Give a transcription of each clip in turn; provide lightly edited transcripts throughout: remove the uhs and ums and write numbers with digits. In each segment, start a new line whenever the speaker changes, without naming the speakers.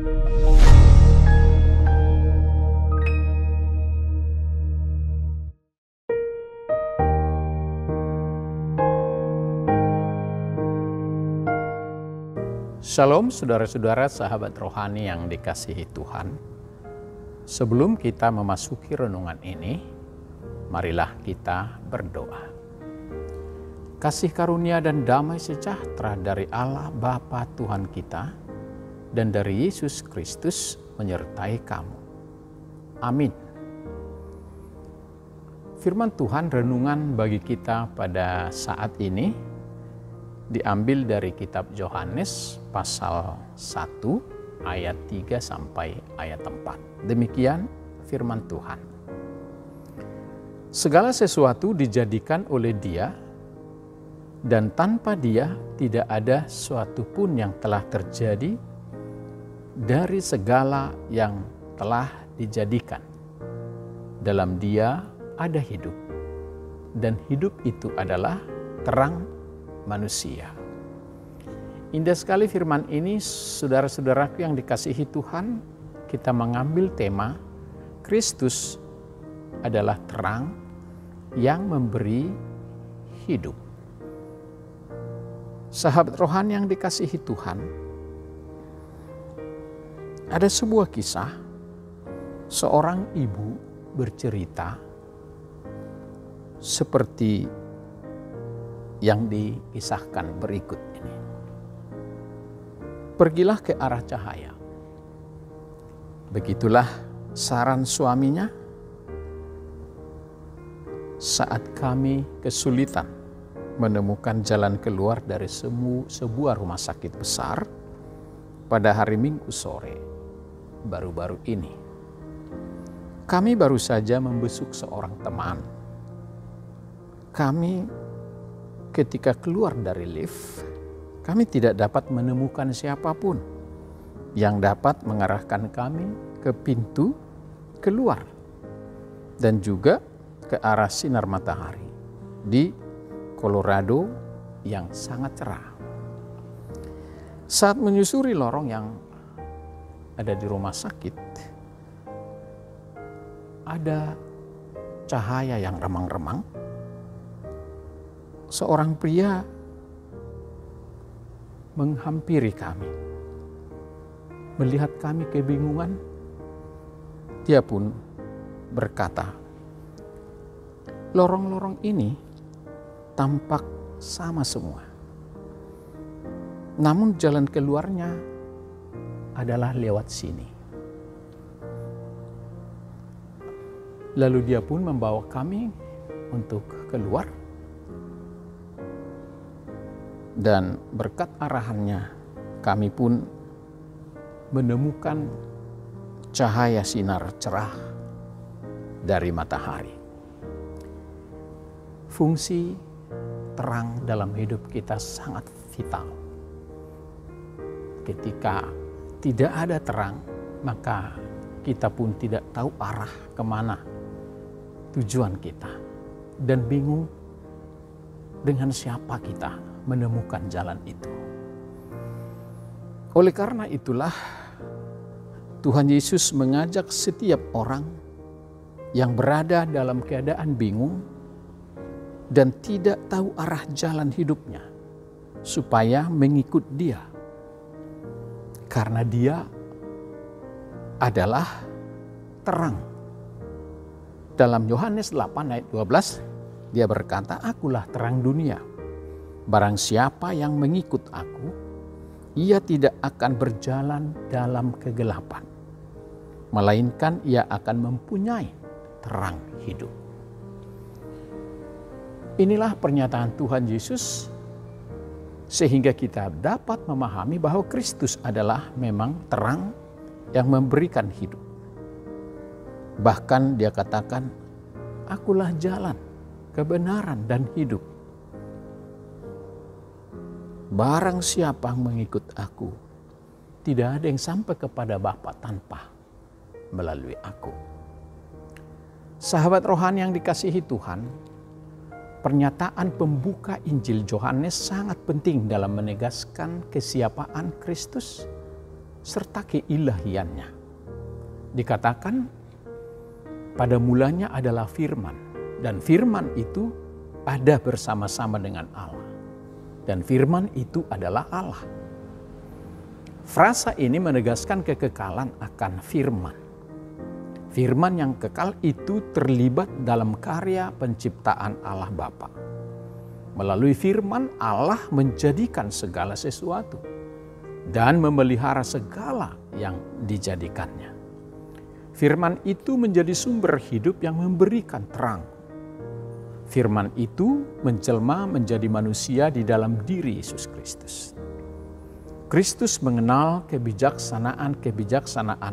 Shalom saudara-saudara sahabat rohani yang dikasihi Tuhan. Sebelum kita memasuki renungan ini, marilah kita berdoa. Kasih karunia dan damai sejahtera dari Allah Bapa Tuhan kita dan dari Yesus Kristus menyertai kamu. Amin. Firman Tuhan renungan bagi kita pada saat ini diambil dari kitab Yohanes pasal 1 ayat 3 sampai ayat 4. Demikian firman Tuhan. Segala sesuatu dijadikan oleh Dia, dan tanpa Dia tidak ada suatu pun yang telah terjadi dari segala yang telah dijadikan. Dalam Dia ada hidup, dan hidup itu adalah terang manusia. Indah sekali firman ini, saudara-saudaraku yang dikasihi Tuhan. Kita mengambil tema Kristus adalah terang yang memberi hidup. Sahabat rohani yang dikasihi Tuhan, ada sebuah kisah seorang ibu bercerita seperti yang dikisahkan berikut ini. Pergilah ke arah cahaya. Begitulah saran suaminya. Saat kami kesulitan menemukan jalan keluar dari sebuah rumah sakit besar pada hari Minggu sore baru-baru ini, kami baru saja membesuk seorang teman. Ketika keluar dari lift, kami tidak dapat menemukan siapapun yang dapat mengarahkan kami ke pintu keluar dan juga ke arah sinar matahari di Colorado yang sangat cerah. Saat menyusuri lorong yang ada di rumah sakit, ada cahaya yang remang-remang. Seorang pria menghampiri kami. Melihat kami kebingungan, dia pun berkata, "Lorong-lorong ini tampak sama semua. Namun jalan keluarnya adalah lewat sini." Lalu dia pun membawa kami untuk keluar. Dan berkat arahannya, kami pun menemukan cahaya sinar cerah dari matahari. Fungsi terang dalam hidup kita sangat vital. Ketika tidak ada terang, maka kita pun tidak tahu arah kemana tujuan kita. Dan bingung dengan siapa kita menemukan jalan itu. Oleh karena itulah Tuhan Yesus mengajak setiap orang yang berada dalam keadaan bingung dan tidak tahu arah jalan hidupnya supaya mengikut Dia. Karena Dia adalah terang. Dalam Yohanes 8 ayat 12 Dia berkata, "Akulah terang dunia. Barang siapa yang mengikut aku, ia tidak akan berjalan dalam kegelapan, melainkan ia akan mempunyai terang hidup." Inilah pernyataan Tuhan Yesus, sehingga kita dapat memahami bahwa Kristus adalah memang terang yang memberikan hidup. Bahkan Dia katakan, "Akulah jalan, kebenaran, dan hidup. Barang siapa yang mengikut aku, tidak ada yang sampai kepada Bapa tanpa melalui aku." Sahabat rohani yang dikasihi Tuhan, pernyataan pembuka Injil Yohanes sangat penting dalam menegaskan kesiapaan Kristus serta keilahiannya. Dikatakan pada mulanya adalah firman, dan firman itu ada bersama-sama dengan Allah. Dan firman itu adalah Allah. Frasa ini menegaskan kekekalan akan firman. Firman yang kekal itu terlibat dalam karya penciptaan Allah Bapa. Melalui firman Allah menjadikan segala sesuatu dan memelihara segala yang dijadikannya. Firman itu menjadi sumber hidup yang memberikan terang. Firman itu menjelma menjadi manusia di dalam diri Yesus Kristus. Kristus mengenal kebijaksanaan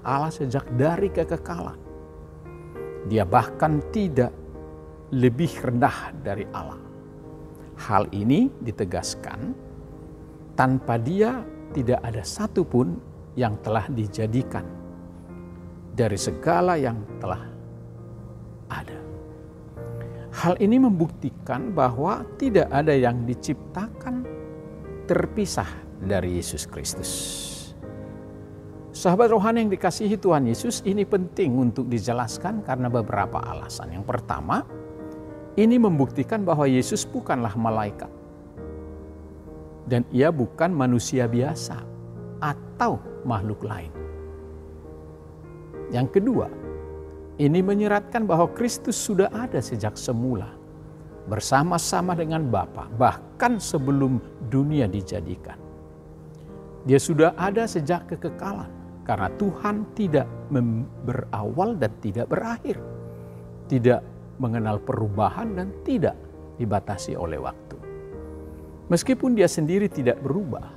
Allah sejak dari kekekalan. Dia bahkan tidak lebih rendah dari Allah. Hal ini ditegaskan, tanpa Dia tidak ada satupun yang telah dijadikan dari segala yang telah ada. Hal ini membuktikan bahwa tidak ada yang diciptakan terpisah dari Yesus Kristus. Sahabat rohani yang dikasihi Tuhan Yesus, ini penting untuk dijelaskan karena beberapa alasan. Yang pertama, ini membuktikan bahwa Yesus bukanlah malaikat. Dan ia bukan manusia biasa atau makhluk lain. Yang kedua, ini menyeratkan bahwa Kristus sudah ada sejak semula, bersama-sama dengan Bapa, bahkan sebelum dunia dijadikan. Dia sudah ada sejak kekekalan. Karena Tuhan tidak berawal dan tidak berakhir. Tidak mengenal perubahan dan tidak dibatasi oleh waktu. Meskipun dia sendiri tidak berubah,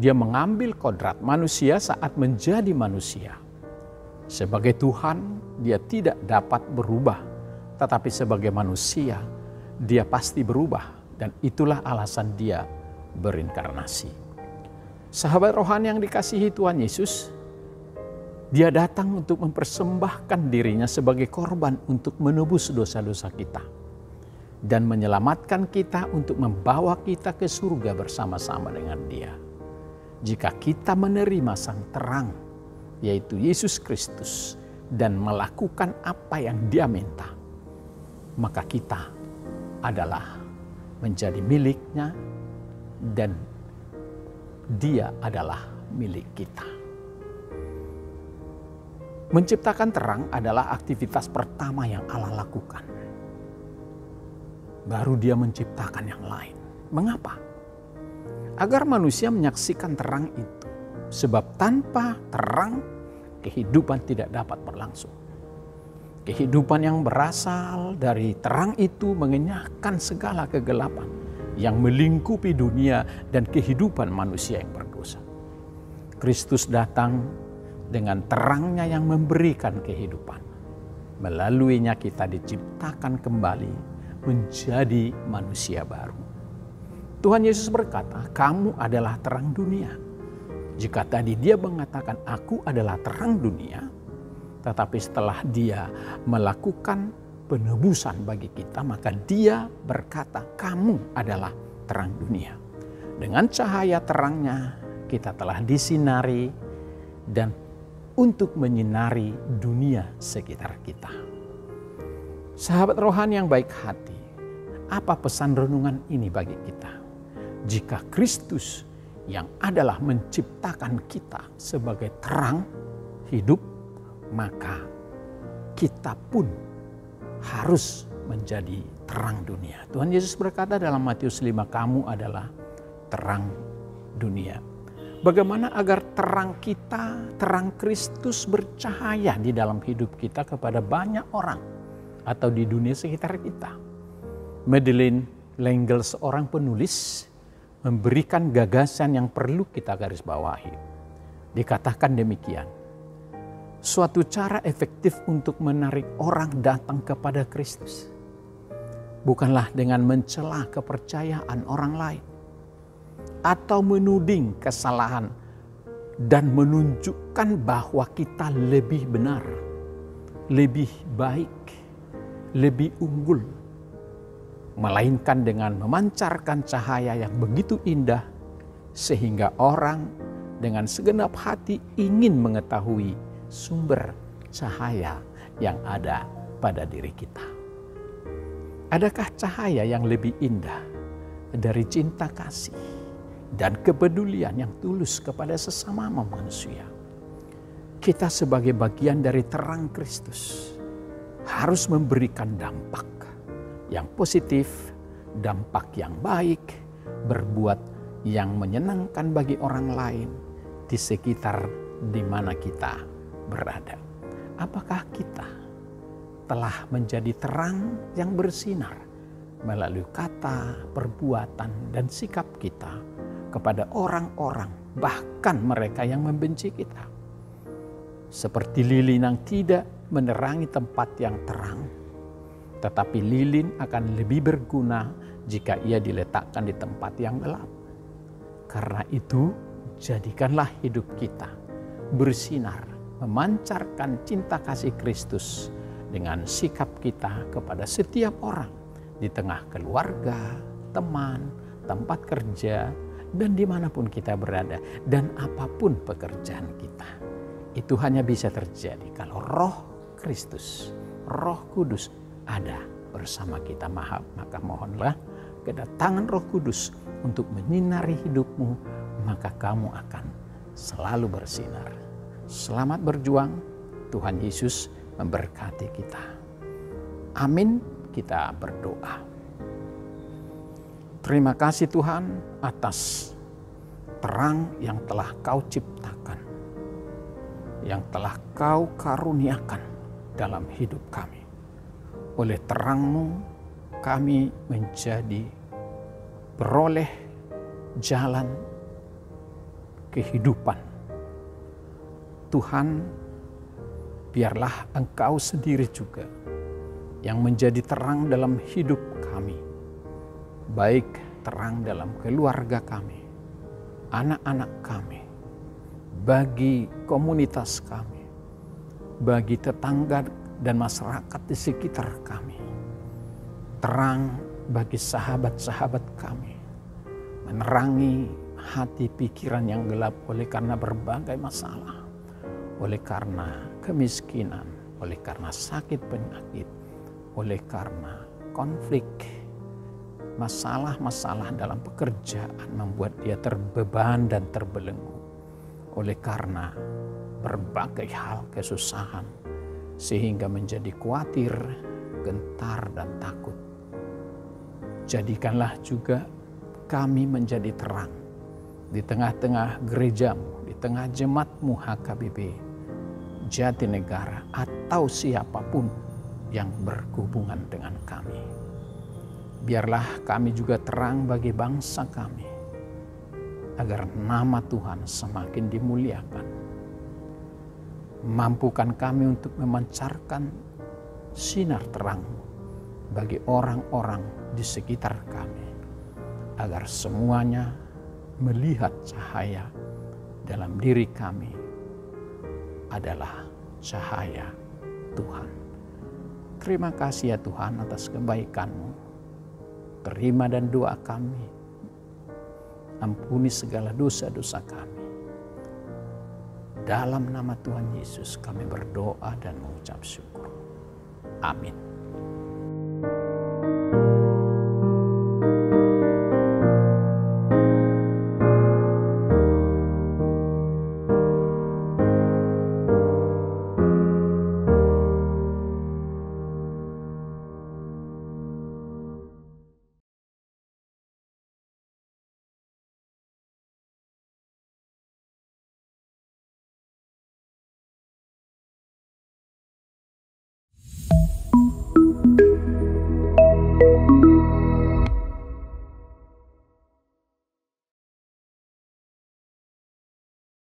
dia mengambil kodrat manusia saat menjadi manusia. Sebagai Tuhan, dia tidak dapat berubah. Tetapi sebagai manusia, dia pasti berubah. Dan itulah alasan dia berinkarnasi. Sahabat rohani yang dikasihi Tuhan Yesus, Dia datang untuk mempersembahkan dirinya sebagai korban untuk menebus dosa-dosa kita. Dan menyelamatkan kita untuk membawa kita ke surga bersama-sama dengan Dia. Jika kita menerima sang terang, yaitu Yesus Kristus, dan melakukan apa yang Dia minta, maka kita adalah menjadi miliknya dan Dia adalah milik kita. Menciptakan terang adalah aktivitas pertama yang Allah lakukan. Baru Dia menciptakan yang lain. Mengapa? Agar manusia menyaksikan terang itu. Sebab tanpa terang, kehidupan tidak dapat berlangsung. Kehidupan yang berasal dari terang itu mengenyahkan segala kegelapan yang melingkupi dunia dan kehidupan manusia yang berdosa. Kristus datang dengan terangnya yang memberikan kehidupan. Melaluinya kita diciptakan kembali menjadi manusia baru. Tuhan Yesus berkata, kamu adalah terang dunia. Jika tadi Dia mengatakan, aku adalah terang dunia, tetapi setelah Dia melakukan penebusan bagi kita, maka Dia berkata, kamu adalah terang dunia. Dengan cahaya terangnya, kita telah disinari dan untuk menyinari dunia sekitar kita. Sahabat rohani yang baik hati, apa pesan renungan ini bagi kita? Jika Kristus yang adalah menciptakan kita sebagai terang hidup, maka kita pun harus menjadi terang dunia. Tuhan Yesus berkata dalam Matius 5, kamu adalah terang dunia. Bagaimana agar terang kita, terang Kristus bercahaya di dalam hidup kita kepada banyak orang atau di dunia sekitar kita. Madeleine L'Engle, seorang penulis, memberikan gagasan yang perlu kita garis bawahi. Dikatakan demikian, suatu cara efektif untuk menarik orang datang kepada Kristus bukanlah dengan mencela kepercayaan orang lain atau menuding kesalahan dan menunjukkan bahwa kita lebih benar, lebih baik, lebih unggul, melainkan dengan memancarkan cahaya yang begitu indah sehingga orang dengan segenap hati ingin mengetahui sumber cahaya yang ada pada diri kita. Adakah cahaya yang lebih indah dari cinta kasih dan kepedulian yang tulus kepada sesama manusia? Kita sebagai bagian dari terang Kristus harus memberikan dampak yang positif, dampak yang baik, berbuat yang menyenangkan bagi orang lain di sekitar di mana kita berada. Apakah kita telah menjadi terang yang bersinar melalui kata, perbuatan, dan sikap kita kepada orang-orang, bahkan mereka yang membenci kita? Seperti lilin yang tidak menerangi tempat yang terang, tetapi lilin akan lebih berguna jika ia diletakkan di tempat yang gelap. Karena itu, jadikanlah hidup kita bersinar, memancarkan cinta kasih Kristus dengan sikap kita kepada setiap orang di tengah keluarga, teman, tempat kerja, dan dimanapun kita berada, dan apapun pekerjaan kita. Itu hanya bisa terjadi kalau Roh Kristus, Roh Kudus ada bersama kita. Maka mohonlah kedatangan Roh Kudus untuk menyinari hidupmu, maka kamu akan selalu bersinar. Selamat berjuang, Tuhan Yesus memberkati kita. Amin, kita berdoa. Terima kasih Tuhan atas terang yang telah Kau ciptakan, yang telah Kau karuniakan dalam hidup kami. Oleh terang-Mu kami menjadi beroleh jalan kehidupan. Tuhan, biarlah Engkau sendiri juga yang menjadi terang dalam hidup kami, baik terang dalam keluarga kami, anak-anak kami, bagi komunitas kami, bagi tetangga dan masyarakat di sekitar kami, terang bagi sahabat-sahabat kami, menerangi hati pikiran yang gelap oleh karena berbagai masalah, oleh karena kemiskinan, oleh karena sakit penyakit, oleh karena konflik, masalah-masalah dalam pekerjaan membuat dia terbeban dan terbelenggu, oleh karena berbagai hal kesusahan sehingga menjadi khawatir, gentar, dan takut. Jadikanlah juga kami menjadi terang di tengah-tengah gerejamu, di tengah jemaatmu HKBP Jatinegara, atau siapapun yang berhubungan dengan kami. Biarlah kami juga terang bagi bangsa kami, agar nama Tuhan semakin dimuliakan. Mampukan kami untuk memancarkan sinar terang bagi orang-orang di sekitar kami, agar semuanya melihat cahaya dalam diri kami adalah cahaya Tuhan. Terima kasih ya Tuhan atas kebaikan-Mu. Terima dan doa kami. Ampuni segala dosa-dosa kami. Dalam nama Tuhan Yesus kami berdoa dan mengucap syukur. Amin.